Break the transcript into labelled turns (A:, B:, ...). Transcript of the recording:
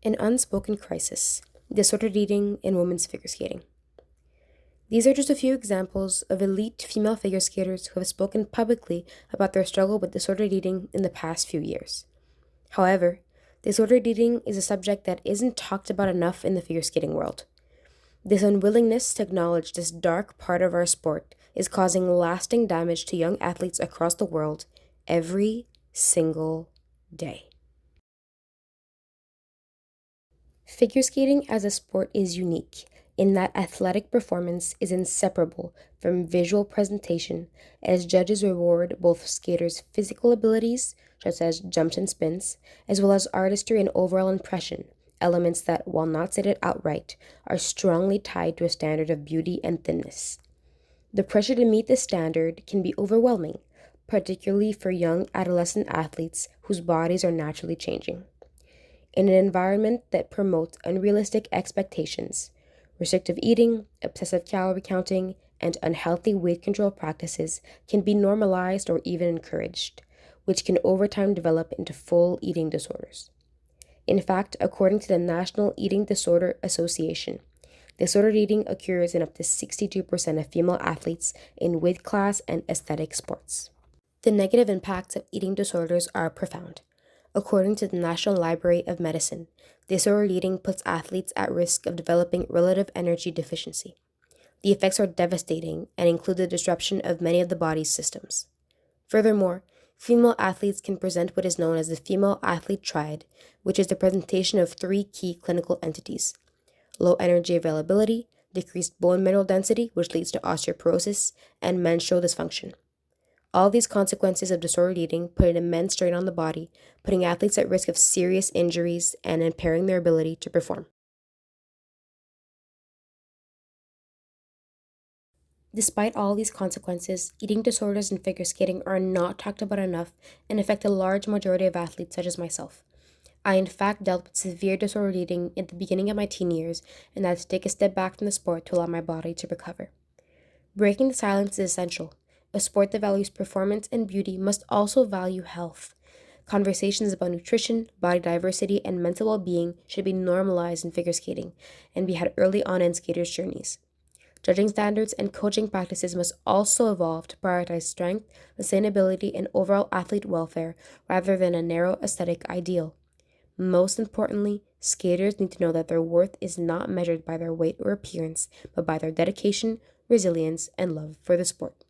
A: An unspoken crisis, disordered eating in women's figure skating. These are just a few examples of elite female figure skaters who have spoken publicly about their struggle with disordered eating in the past few years. However, disordered eating is a subject that isn't talked about enough in the figure skating world. This unwillingness to acknowledge this dark part of our sport is causing lasting damage to young athletes across the world every single day. Figure skating as a sport is unique in that athletic performance is inseparable from visual presentation, as judges reward both skaters' physical abilities, such as jumps and spins, as well as artistry and overall impression, elements that, while not stated outright, are strongly tied to a standard of beauty and thinness. The pressure to meet this standard can be overwhelming, particularly for young adolescent athletes whose bodies are naturally changing. In an environment that promotes unrealistic expectations, restrictive eating, obsessive calorie counting, and unhealthy weight control practices can be normalized or even encouraged, which can over time develop into full eating disorders. In fact, according to the National Eating Disorder Association, disordered eating occurs in up to 62% of female athletes in weight class and aesthetic sports. The negative impacts of eating disorders are profound. According to the National Library of Medicine, disordered eating puts athletes at risk of developing relative energy deficiency. The effects are devastating and include the disruption of many of the body's systems. Furthermore, female athletes can present what is known as the female athlete triad, which is the presentation of three key clinical entities: low energy availability, decreased bone mineral density, which leads to osteoporosis, and menstrual dysfunction. All these consequences of disordered eating put an immense strain on the body, putting athletes at risk of serious injuries and impairing their ability to perform. Despite all these consequences, eating disorders in figure skating are not talked about enough and affect a large majority of athletes such as myself. I in fact dealt with severe disordered eating at the beginning of my teen years and had to take a step back from the sport to allow my body to recover. Breaking the silence is essential. A sport that values performance and beauty must also value health. Conversations about nutrition, body diversity, and mental well-being should be normalized in figure skating and be had early on in skaters' journeys. Judging standards and coaching practices must also evolve to prioritize strength, sustainability, and overall athlete welfare rather than a narrow aesthetic ideal. Most importantly, skaters need to know that their worth is not measured by their weight or appearance, but by their dedication, resilience, and love for the sport.